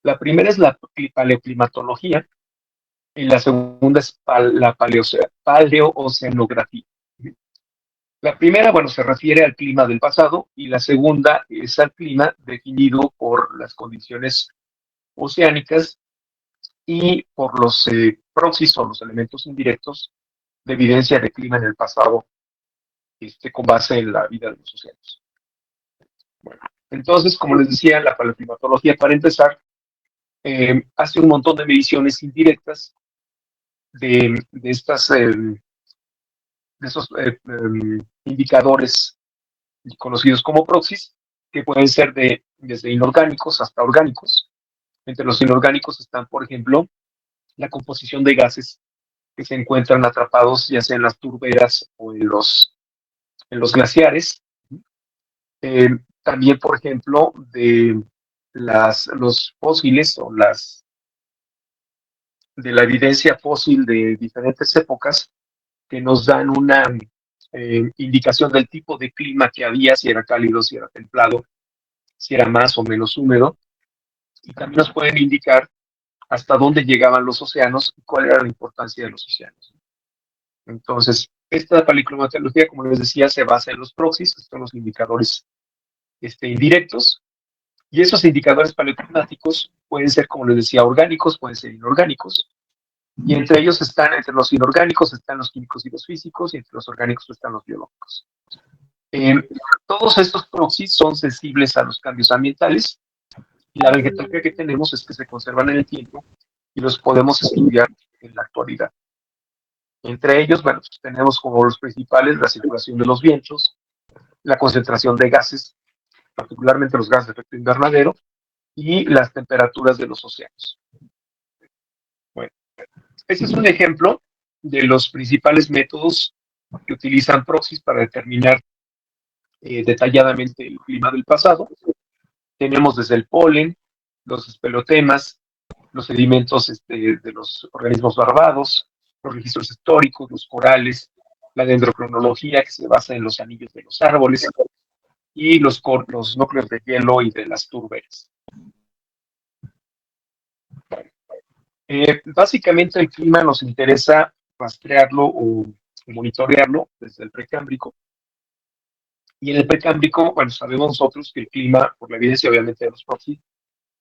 La primera es la paleoclimatología y la segunda es la paleooceanografía. La primera, bueno, se refiere al clima del pasado y la segunda es al clima definido por las condiciones oceánicas y por los proxies o los elementos indirectos de evidencia de clima en el pasado, con base en la vida de los océanos. Bueno, entonces, como les decía, la paleoclimatología, para empezar, hace un montón de mediciones indirectas de esos indicadores conocidos como proxies, que pueden ser desde inorgánicos hasta orgánicos. Entre los inorgánicos están, por ejemplo, la composición de gases que se encuentran atrapados ya sea en las turberas o en los glaciares. Eh, También, por ejemplo, de los fósiles o de la evidencia fósil de diferentes épocas que nos dan una indicación del tipo de clima que había, si era cálido, si era templado, si era más o menos húmedo, y también nos pueden indicar hasta dónde llegaban los océanos y cuál era la importancia de los océanos. Entonces, esta paleoclimatología, como les decía, se basa en los proxies, que son los indicadores indirectos, y esos indicadores paleoclimáticos pueden ser, como les decía, orgánicos, pueden ser inorgánicos, y entre los inorgánicos están los químicos y los físicos, y entre los orgánicos están los biológicos. Eh, Todos estos proxies son sensibles a los cambios ambientales, y la vegetación que tenemos es que se conservan en el tiempo y los podemos estudiar en la actualidad. Entre ellos, bueno, pues tenemos como los principales la circulación de los vientos, la concentración de gases, particularmente los gases de efecto invernadero, y las temperaturas de los océanos. Bueno, este es un ejemplo de los principales métodos que utilizan proxies para determinar detalladamente el clima del pasado. Tenemos desde el polen, los espelotemas, los sedimentos de los organismos larvados, los registros históricos, los corales, la dendrocronología que se basa en los anillos de los árboles y los núcleos de hielo y de las turberas. Básicamente el clima nos interesa rastrearlo o monitorearlo desde el precámbrico. Y en el precámbrico, bueno, sabemos nosotros que el clima, por la evidencia obviamente de los proxies,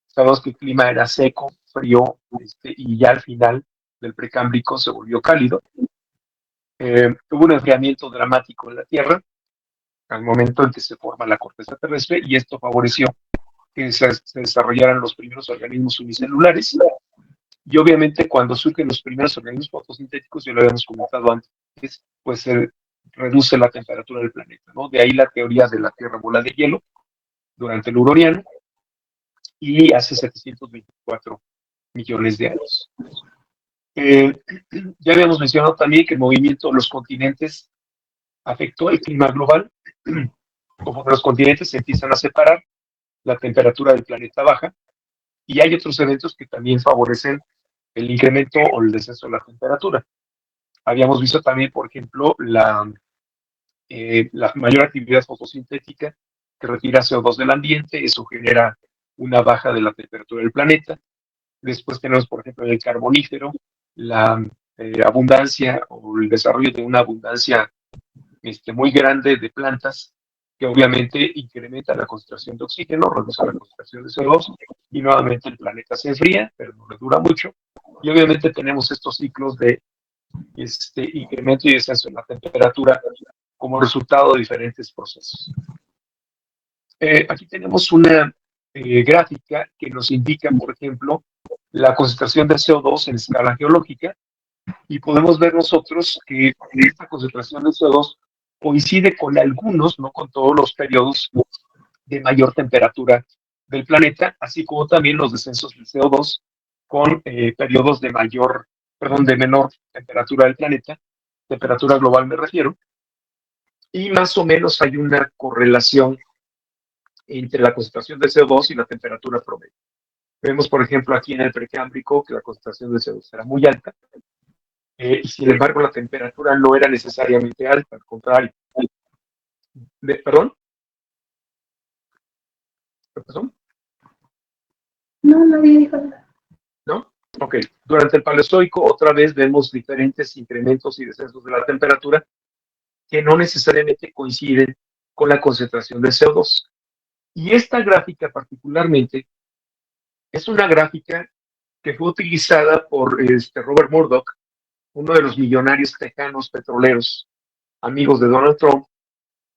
sabemos que el clima era seco, frío, y ya al final del precámbrico se volvió cálido. Hubo un enfriamiento dramático en la Tierra al momento en que se forma la corteza terrestre y esto favoreció que se desarrollaran los primeros organismos unicelulares. Y obviamente cuando surgen los primeros organismos fotosintéticos, ya lo habíamos comentado antes, pues se reduce la temperatura del planeta, ¿no? De ahí la teoría de la Tierra bola de hielo durante el Huroniano y hace 724 millones de años. Eh, ya habíamos mencionado también que el movimiento de los continentes afectó el clima global. Como los continentes se empiezan a separar, la temperatura del planeta baja y hay otros eventos que también favorecen el incremento o el descenso de la temperatura. Habíamos visto también, por ejemplo, la mayor actividad fotosintética que retira CO2 del ambiente, eso genera una baja de la temperatura del planeta. Después tenemos, por ejemplo, en el carbonífero, la abundancia o el desarrollo de una abundancia muy grande de plantas que obviamente incrementa la concentración de oxígeno, reduce la concentración de CO2 y nuevamente el planeta se enfría, pero no le dura mucho. Y obviamente tenemos estos ciclos de incremento y descenso en la temperatura como resultado de diferentes procesos. Aquí tenemos una gráfica que nos indica, por ejemplo, la concentración de CO2 en escala geológica y podemos ver nosotros que esta concentración de CO2 coincide con algunos, no con todos los periodos de mayor temperatura del planeta, así como también los descensos de CO2 con periodos de menor temperatura del planeta, temperatura global me refiero, y más o menos hay una correlación entre la concentración de CO2 y la temperatura promedio. Vemos, por ejemplo, aquí en el precámbrico que la concentración de CO2 era muy alta, y sin embargo la temperatura no era necesariamente alta, al contrario. ¿Perdón? ¿Perdón? No, nadie dijo nada. ¿No? Ok. Durante el Paleozoico, otra vez vemos diferentes incrementos y descensos de la temperatura que no necesariamente coinciden con la concentración de CO2. Y esta gráfica particularmente es una gráfica que fue utilizada por Robert Murdoch, uno de los millonarios tejanos petroleros, amigos de Donald Trump,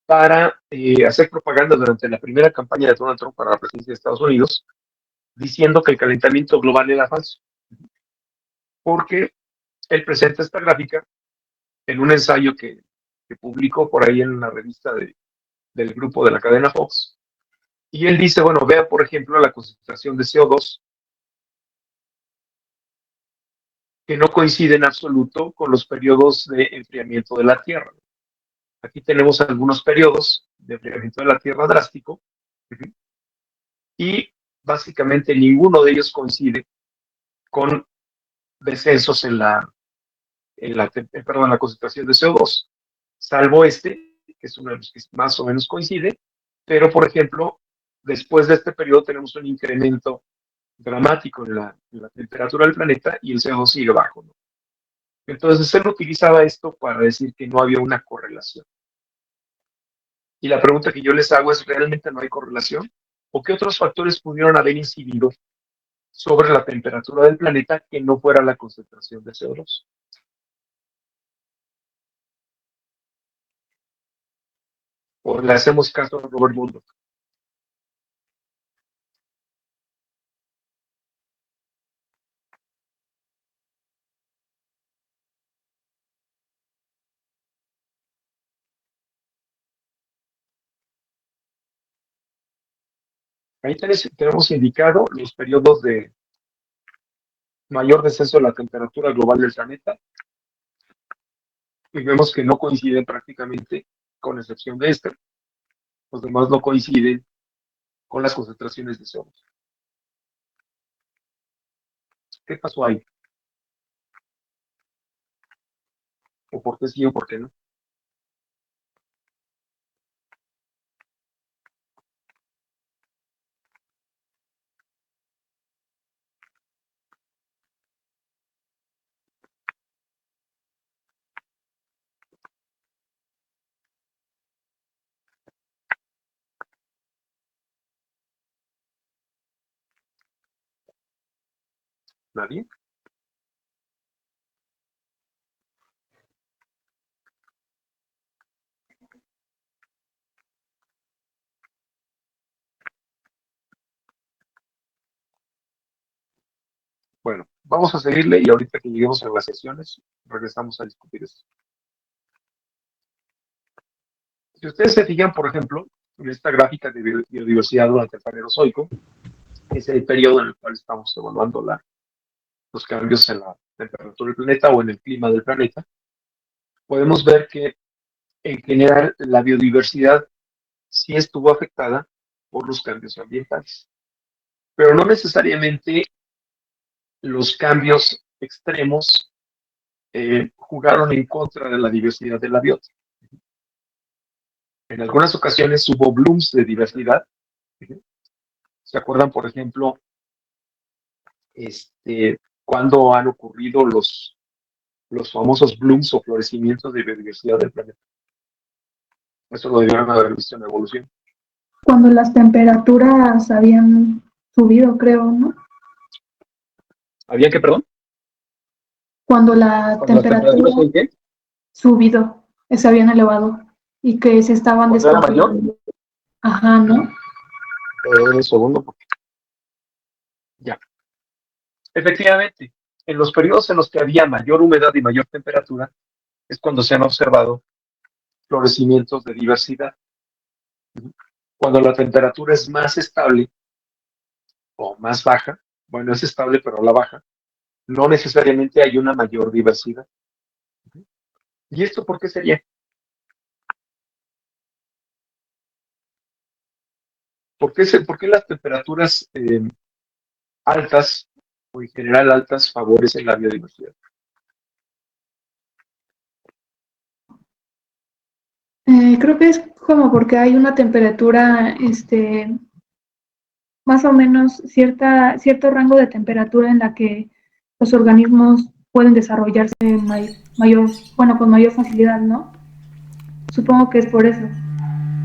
para hacer propaganda durante la primera campaña de Donald Trump para la presidencia de Estados Unidos, diciendo que el calentamiento global era falso, porque él presenta esta gráfica en un ensayo que publicó por ahí en una revista del grupo de la cadena Fox, y él dice, bueno, vea por ejemplo la concentración de CO2, que no coincide en absoluto con los periodos de enfriamiento de la Tierra. Aquí tenemos algunos periodos de enfriamiento de la Tierra drástico, y básicamente ninguno de ellos coincide con descensos en la concentración de CO2, salvo este, que es uno de los que más o menos coincide, pero por ejemplo, después de este periodo tenemos un incremento dramático en la temperatura del planeta y el CO2 sigue bajo, ¿no? Entonces él utilizaba esto para decir que no había una correlación. Y la pregunta que yo les hago es, ¿realmente no hay correlación? ¿O qué otros factores pudieron haber incidido sobre la temperatura del planeta que no fuera la concentración de CO2? ¿O le hacemos caso a Robert Murdoch? Ahí tenemos indicado los periodos de mayor descenso de la temperatura global del planeta y vemos que no coinciden prácticamente, con excepción de este. Los demás no coinciden con las concentraciones de CO2. ¿Qué pasó ahí? ¿O por qué sí o por qué no? ¿Nadie? Bueno, vamos a seguirle y ahorita que lleguemos a las sesiones, regresamos a discutir esto. Si ustedes se fijan, por ejemplo, en esta gráfica de biodiversidad durante el Paleozoico, es el periodo en el cual estamos evaluando los cambios en la temperatura del planeta o en el clima del planeta, podemos ver que en general la biodiversidad sí estuvo afectada por los cambios ambientales, pero no necesariamente los cambios extremos jugaron en contra de la diversidad de la biota. En algunas ocasiones hubo blooms de diversidad. ¿Se acuerdan, por ejemplo, cuando han ocurrido los famosos blooms o florecimientos de biodiversidad del planeta? Eso lo debieron haber visto en evolución. Cuando las temperaturas habían subido, creo, ¿no? ¿Había que, perdón? Cuando la ¿Cuando las temperatura temperaturas son qué? subido, se habían elevado y que se estaban ¿Cuando era mayor? descongelando. Ajá, ¿no? Un segundo. Ya. Efectivamente, en los periodos en los que había mayor humedad y mayor temperatura, es cuando se han observado florecimientos de diversidad. Cuando la temperatura es más estable o más baja, bueno, es estable pero a la baja, no necesariamente hay una mayor diversidad. ¿Y esto por qué sería? ¿Por qué las temperaturas altas o en general altas favorecen la biodiversidad? Creo que es como porque hay una temperatura más o menos cierto rango de temperatura en la que los organismos pueden desarrollarse con mayor facilidad, ¿no? Supongo que es por eso,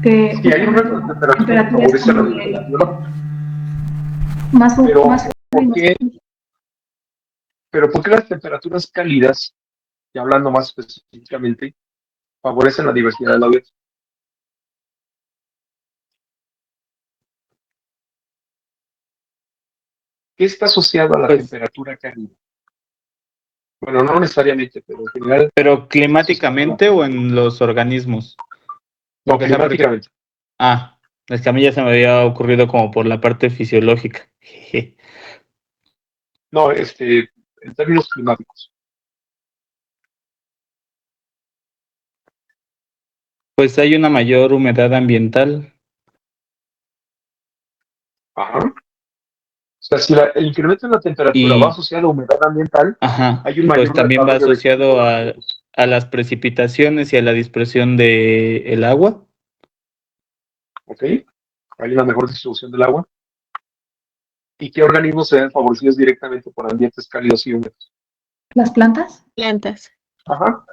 que Sí, hay un justamente rango de la temperatura que temperatura es favorece la como diversidad biológica, más pero y ¿por más qué, ¿por qué las temperaturas cálidas, y hablando más específicamente, favorecen la diversidad de la biota? ¿Qué está asociado a la Pues, temperatura cálida? Bueno, no necesariamente, pero en general pero está asociado, climáticamente o en los organismos. no, Porque, o sea, por ejemplo, climáticamente. es que a mí ya se me había ocurrido como por la parte fisiológica. Jeje. No, en términos climáticos. Pues hay una mayor humedad ambiental. Ajá. O sea, si el incremento en la temperatura va Y, asociado a humedad ambienal, hay un pues mayor también va desarrollo de asociado biológicos. a las precipitaciones y a la dispersión de el agua. ¿Ok? Hay una mejor distribución del agua. ¿Y qué organismos se ven favorecidos directamente por ambientes cálidos y húmedos? las plantas. Plantas. Ajá.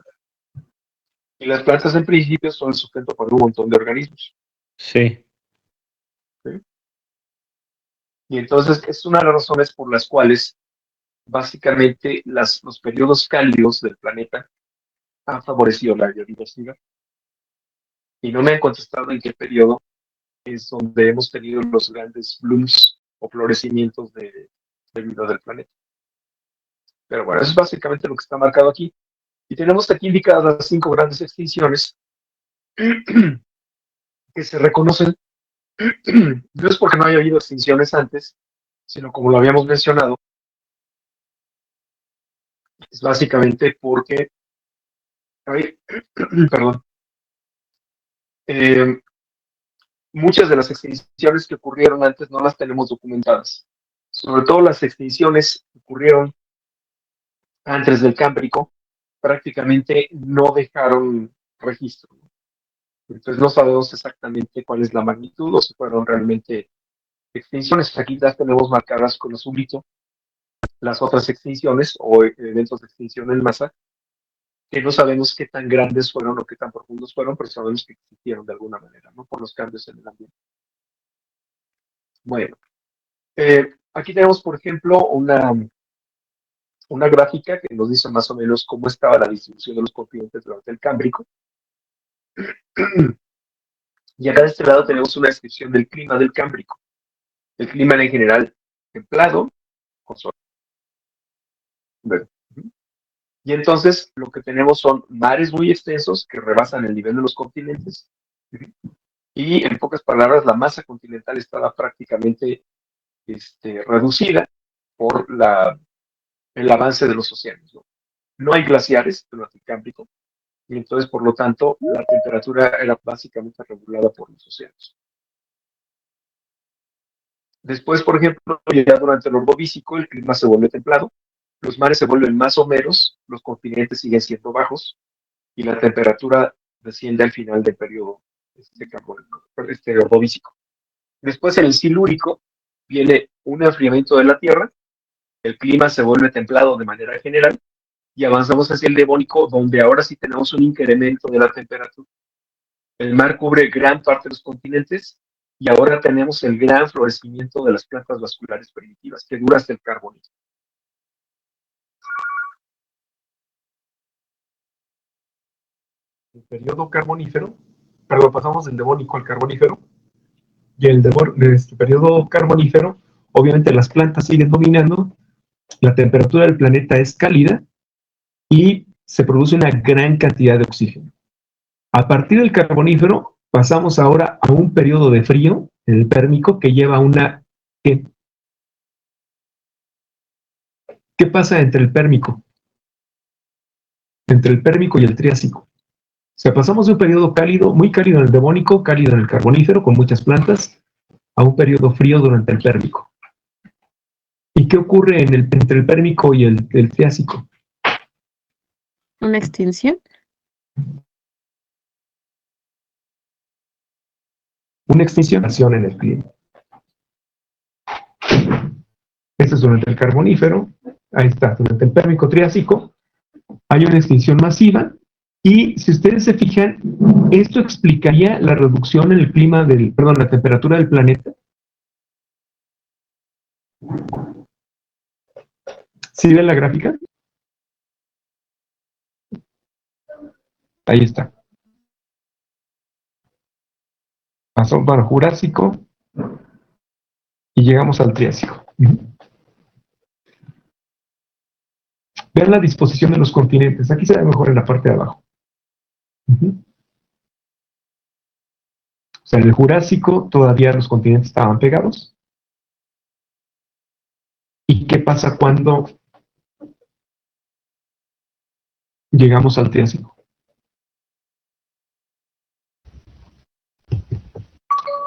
Y las plantas en principio son el sustento para un montón de organismos. Sí. ¿Sí? Y entonces es una de las razones por las cuales básicamente los periodos cálidos del planeta han favorecido la biodiversidad. Y no me han contestado en qué periodo es donde hemos tenido los grandes blooms o florecimientos de vida del planeta. Pero bueno, eso es básicamente lo que está marcado aquí. Y tenemos aquí indicadas las 5 grandes extinciones que se reconocen. No es porque no haya habido extinciones antes, sino como lo habíamos mencionado, es básicamente porque, ay, perdón, eh, muchas de las extinciones que ocurrieron antes no las tenemos documentadas. Sobre todo las extinciones que ocurrieron antes del Cámbrico, prácticamente no dejaron registro. Entonces no sabemos exactamente cuál es la magnitud o si fueron realmente extinciones. Aquí las tenemos marcadas con azulito. Las otras extinciones o eventos de extinción en masa, que no sabemos qué tan grandes fueron o qué tan profundos fueron, pero sabemos que existieron de alguna manera, ¿no? Por los cambios en el ambiente. Bueno, aquí tenemos, por ejemplo, una gráfica que nos dice más o menos cómo estaba la distribución de los continentes durante el Cámbrico. Y acá de este lado tenemos una descripción del clima del Cámbrico. El clima era en general templado, con sol. Bueno, y entonces lo que tenemos son mares muy extensos que rebasan el nivel de los continentes. Y en pocas palabras, la masa continental estaba prácticamente reducida por el avance de los océanos. No hay glaciares durante el Cámbrico, y entonces, por lo tanto, la temperatura era básicamente regulada por los océanos. Después, por ejemplo, ya durante el Ordovícico, el clima se vuelve templado, los mares se vuelven más o menos, los continentes siguen siendo bajos, y la temperatura desciende al final del periodo Ordovícico. Después, en el Silúrico, viene un enfriamiento de la Tierra, el clima se vuelve templado de manera general, y avanzamos hacia el Devónico, donde ahora sí tenemos un incremento de la temperatura. El mar cubre gran parte de los continentes y ahora tenemos el gran florecimiento de las plantas vasculares primitivas, que dura hasta el Carbonífero. El periodo Carbonífero, perdón, pasamos del Devónico al Carbonífero, y en este periodo Carbonífero, obviamente las plantas siguen dominando, la temperatura del planeta es cálida y se produce una gran cantidad de oxígeno. A partir del Carbonífero pasamos ahora a un periodo de frío, el Pérmico, que lleva una... ¿Qué pasa entre el Pérmico? Entre el Pérmico y el Triásico. O sea, pasamos de un periodo cálido, muy cálido en el Devónico, cálido en el Carbonífero, con muchas plantas, a un periodo frío durante el Pérmico. ¿Y qué ocurre entre el Pérmico y el Triásico? ¿Una extinción? Una extinción en el clima. durante el Carbonífero, ahí está, durante el Pérmico-Triásico, hay una extinción masiva, y si ustedes se fijan, esto explicaría la reducción en el clima la temperatura del planeta. ¿Sí ven la gráfica? Ahí está. Pasó para Jurásico y llegamos al Triásico. Vean la disposición de los continentes. Aquí se ve mejor en la parte de abajo. O sea, en el Jurásico todavía los continentes estaban pegados. ¿Y qué pasa cuando llegamos al Triásico?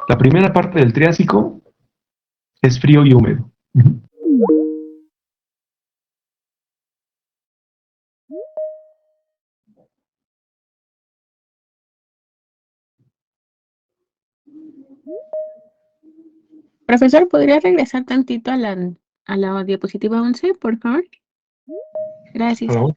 La primera parte del Triásico es frío y húmedo. Profesor, ¿podría regresar tantito a la diapositiva 11, por favor? Gracias. ¿No?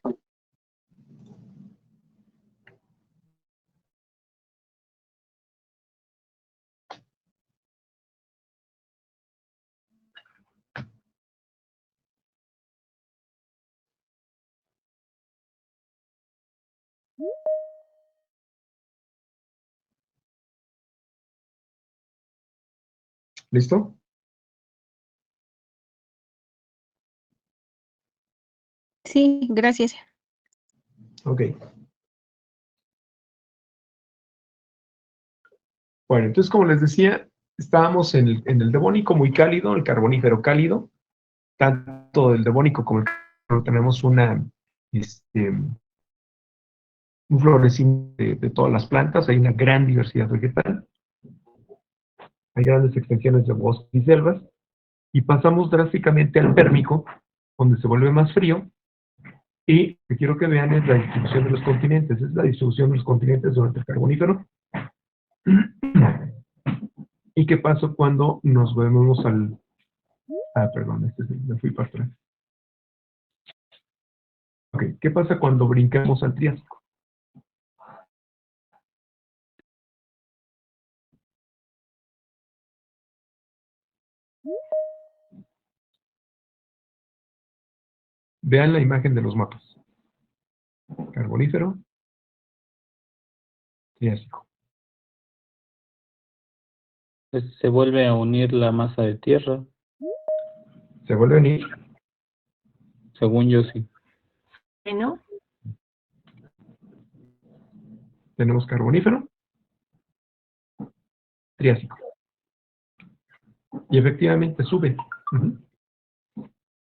¿Listo? Sí, gracias. Ok. Bueno, entonces, como les decía, estábamos en el Devónico muy cálido, el Carbonífero cálido. Tanto el Devónico como el Carbonífero tenemos un florecimiento de todas las plantas. Hay una gran diversidad vegetal. Hay grandes extensiones de bosques y selvas. Y pasamos drásticamente al Pérmico, donde se vuelve más frío. Y lo que quiero que vean es la distribución de los continentes. Es la distribución de los continentes durante el Carbonífero. ¿Y qué pasó cuando nos volvemos al... perdón, me fui para atrás. Ok, ¿qué pasa cuando brincamos al Triásico? Vean la imagen de los mapas. Carbonífero, Triásico. Pues se vuelve a unir la masa de tierra, Se vuelve a unir. según yo sí. Bueno, Tenemos Carbonífero, Triásico. Y efectivamente sube.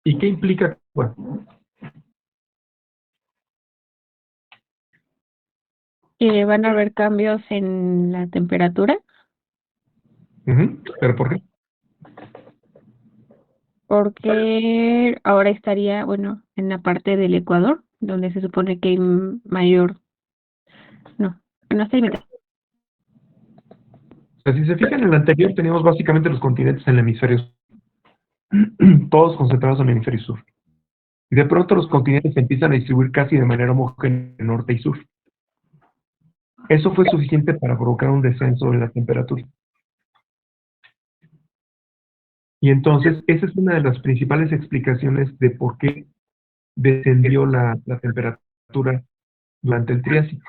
¿Y qué implica? Bueno, ¿van a haber cambios en la temperatura? ¿pero por qué? Porque ahora estaría, bueno, en la parte del Ecuador, donde se supone que hay mayor... No, no está limitado. O sea, si se fijan en el anterior, teníamos básicamente los continentes en el hemisferio sur. Todos concentrados en el hemisferio sur. Y de pronto los continentes se empiezan a distribuir casi de manera homogénea en norte y sur. Eso fue suficiente para provocar un descenso de la temperatura. Y entonces, esa es una de las principales explicaciones de por qué descendió la temperatura durante el Triásico.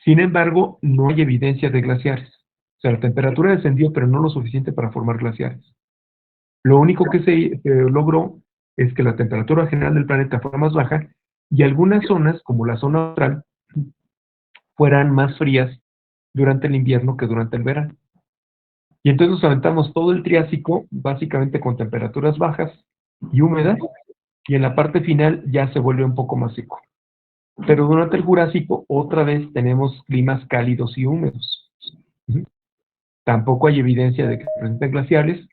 Sin embargo, no hay evidencia de glaciares. O sea, la temperatura descendió, pero no lo suficiente para formar glaciares. Lo único que se logró es que la temperatura general del planeta fuera más baja y algunas zonas, como la zona austral, fueran más frías durante el invierno que durante el verano. Y entonces nos aventamos todo el Triásico, básicamente con temperaturas bajas y húmedas, y en la parte final ya se vuelve un poco más seco. Pero durante el Jurásico, otra vez tenemos climas cálidos y húmedos. Tampoco hay evidencia de que se presenten glaciares.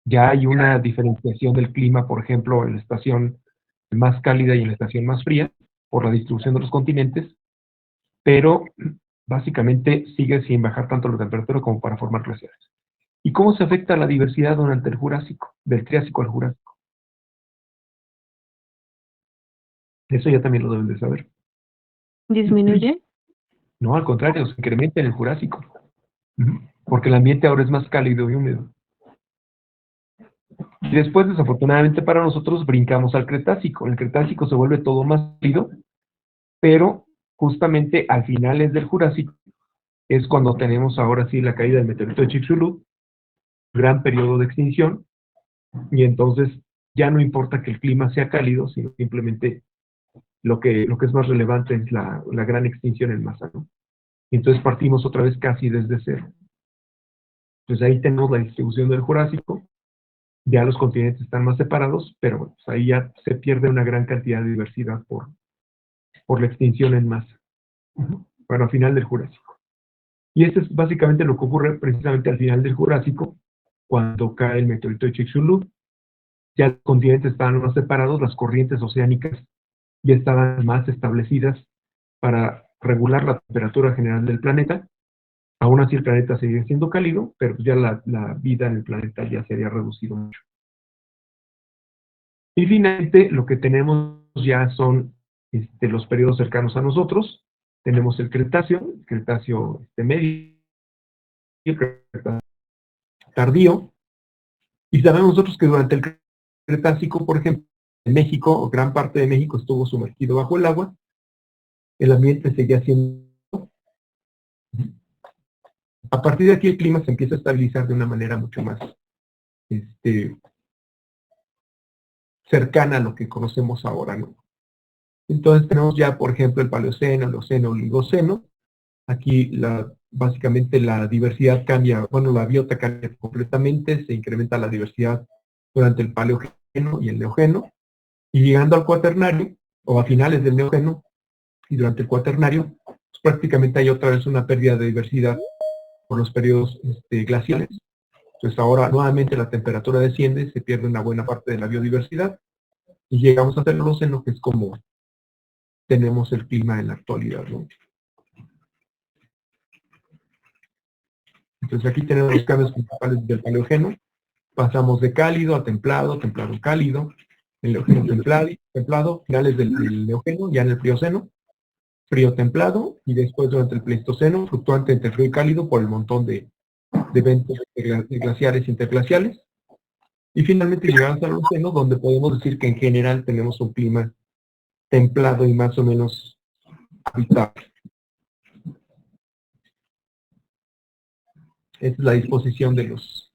Ya hay una diferenciación del clima, por ejemplo, en la estación más cálida y en la estación más fría, por la distribución de los continentes, pero básicamente sigue sin bajar tanto la temperatura como para formar glaciares. ¿Y cómo se afecta la diversidad durante el Jurásico, del Triásico al Jurásico? Eso ya también lo deben de saber. ¿Disminuye? No, al contrario, se incrementa en el Jurásico. Porque el ambiente ahora es más cálido y húmedo. Y después, desafortunadamente para nosotros, brincamos al Cretácico. En el Cretácico se vuelve todo más cálido, pero justamente al finales del Jurásico es cuando tenemos ahora sí la caída del meteorito de Chicxulub, gran periodo de extinción, y entonces ya no importa que el clima sea cálido, sino simplemente lo que es más relevante es la gran extinción en masa, ¿no? Y entonces partimos otra vez casi desde cero. Entonces ahí tenemos la distribución del Jurásico, ya los continentes están más separados, pero bueno, pues ahí ya se pierde una gran cantidad de diversidad por la extinción en masa. Bueno, al final del Jurásico. Y esto es básicamente lo que ocurre precisamente al final del Jurásico, cuando cae el meteorito de Chicxulub. Ya los continentes estaban más separados, las corrientes oceánicas ya estaban más establecidas para regular la temperatura general del planeta. Aún así el planeta seguía siendo cálido, pero ya la vida en el planeta ya se había reducido mucho. Y finalmente lo que tenemos ya son los periodos cercanos a nosotros. Tenemos el Cretáceo medio, el Cretáceo tardío, y sabemos nosotros que durante el Cretácico, por ejemplo, en México, o gran parte de México estuvo sumergido bajo el agua, el ambiente seguía siendo... A partir de aquí el clima se empieza a estabilizar de una manera mucho más cercana a lo que conocemos ahora, ¿no? Entonces tenemos ya, por ejemplo, el Paleoceno, el Eoceno, el Oligoceno. Aquí básicamente la diversidad cambia, bueno, la biota cambia completamente, se incrementa la diversidad durante el Paleogeno y el Neogeno, y llegando al Cuaternario, o a finales del Neogeno, y durante el Cuaternario, pues prácticamente hay otra vez una pérdida de diversidad por los periodos glaciales. Entonces ahora nuevamente la temperatura desciende, se pierde una buena parte de la biodiversidad, y llegamos hasta el Holoceno, que es como tenemos el clima en la actualidad, ¿no? Entonces aquí tenemos los cambios principales del Paleogeno. Pasamos de cálido a templado, templado cálido, el Eoceno templado, finales del Neogeno, ya en el Plioceno, frío templado, y después durante el Pleistoceno, fluctuante entre frío y cálido por el montón de eventos glaciares e interglaciales. Y finalmente llegamos al Holoceno, donde podemos decir que en general tenemos un clima templado y más o menos habitable. Esta es la disposición de los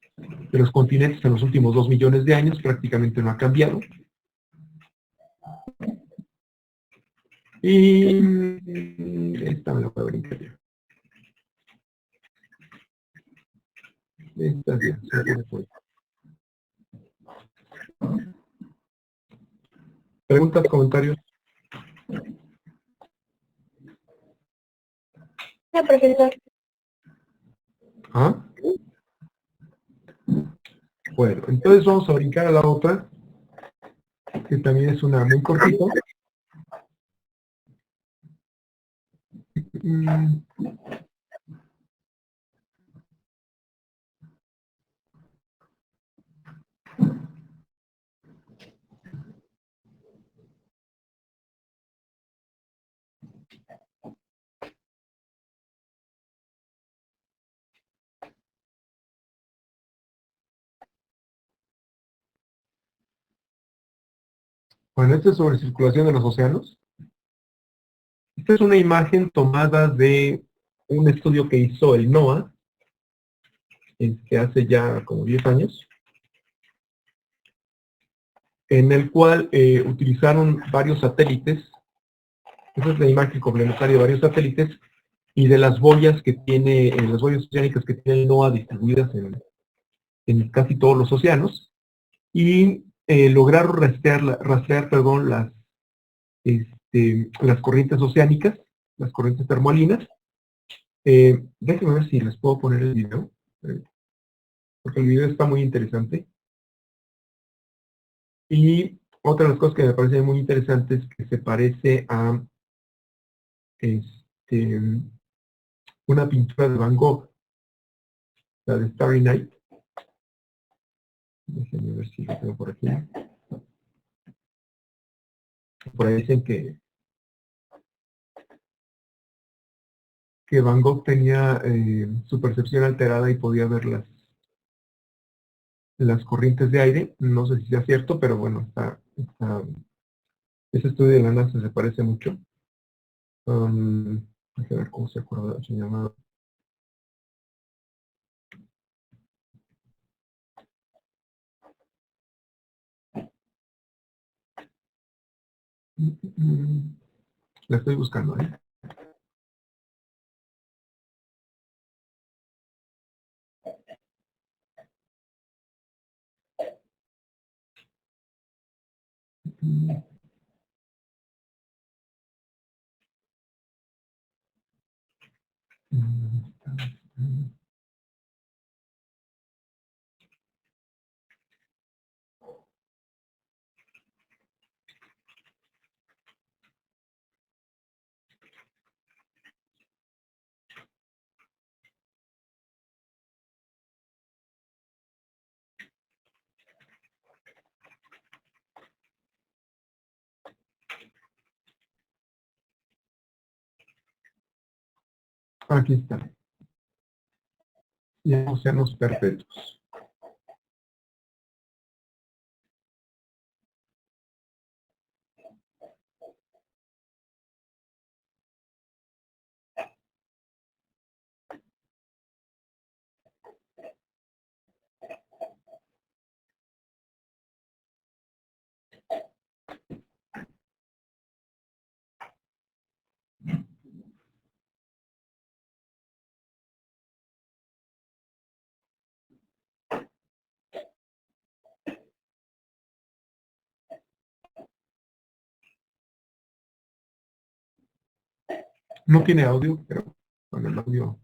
continentes en los últimos 2 millones de años, prácticamente no ha cambiado. Y esta me la puedo brincar ya. Esta ya, se tiene por... ¿Preguntas, comentarios? No, profesor. ¿Ah? Bueno, entonces vamos a brincar a la otra, que también es una muy cortita. Bueno, esta es sobre circulación de los océanos. Esta es una imagen tomada de un estudio que hizo el NOAA, hace ya como 10 años, en el cual utilizaron varios satélites. Esa es la imagen complementaria de varios satélites y de las boyas que tiene, las boyas oceánicas que tiene el NOAA distribuidas en casi todos los océanos, y lograron rastrear las corrientes oceánicas, las corrientes termalinas. Déjenme ver si les puedo poner el video, porque el video está muy interesante. Y otra de las cosas que me parece muy interesante es que se parece a una pintura de Van Gogh, la de Starry Night, Déjenme ver si lo tengo por aquí. Por ahí dicen que Van Gogh tenía su percepción alterada y podía ver las corrientes de aire. No sé si sea cierto, pero bueno, ese estudio de la NASA se parece mucho. Déjame ver cómo se acuerda, se llama. La estoy buscando, ¿eh? Aquí está. Ya océanos perpetuos. No tiene audio, pero bueno, el audio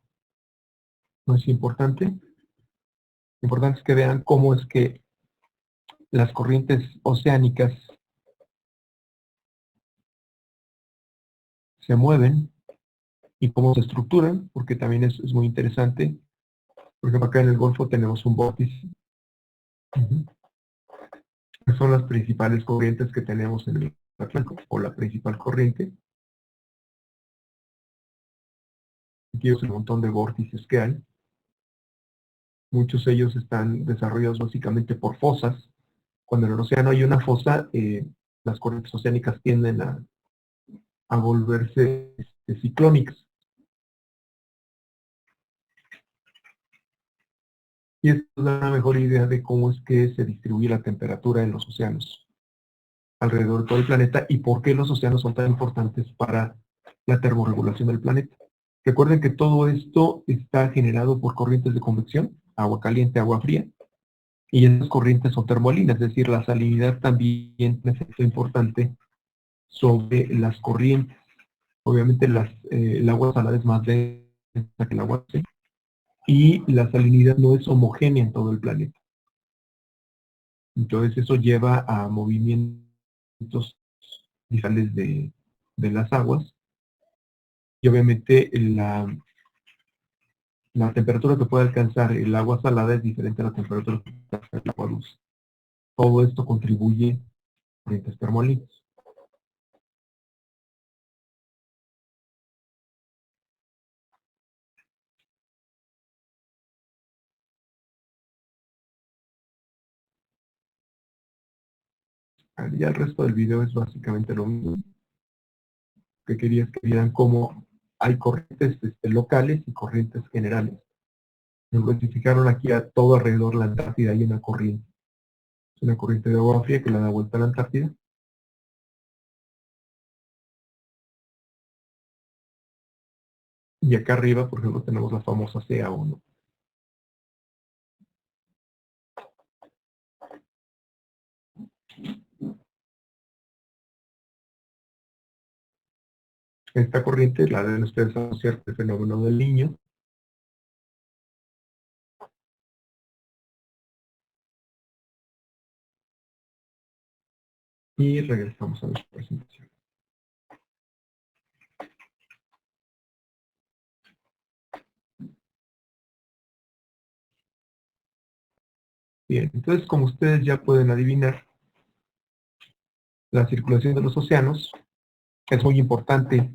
no es importante. Lo importante es que vean cómo es que las corrientes oceánicas se mueven y cómo se estructuran, porque también es muy interesante. Por ejemplo, acá en el Golfo tenemos un vórtice. Ujú. Son las principales corrientes que tenemos en el Atlántico, o la principal corriente. Aquí es un montón de vórtices que hay. Muchos de ellos están desarrollados básicamente por fosas. Cuando en el océano hay una fosa, las corrientes oceánicas tienden a volverse ciclónicas. Y esto da una mejor idea de cómo es que se distribuye la temperatura en los océanos alrededor de todo el planeta y por qué los océanos son tan importantes para la termorregulación del planeta. Recuerden que todo esto está generado por corrientes de convección, agua caliente, agua fría, y esas corrientes son termolinas, es decir, la salinidad también tiene un efecto importante sobre las corrientes. Obviamente el agua salada es más densa que el agua dulce, y la salinidad no es homogénea en todo el planeta. Entonces eso lleva a movimientos diferentes de las aguas, y obviamente la temperatura que puede alcanzar el agua salada es diferente a la temperatura que puede alcanzar el agua dulce. Todo esto contribuye a corrientes termolinas. Ya el resto del video es básicamente lo mismo. Que quería que vieran cómo hay corrientes locales y corrientes generales. Nos identificaron aquí a todo alrededor de la Antártida hay una corriente. Es una corriente de agua fría que le da vuelta a la Antártida. Y acá arriba, por ejemplo, tenemos la famosa CA1. Esta corriente la deben ustedes asociar el fenómeno del Niño. Y regresamos a nuestra presentación. Bien, entonces como ustedes ya pueden adivinar, la circulación de los océanos es muy importante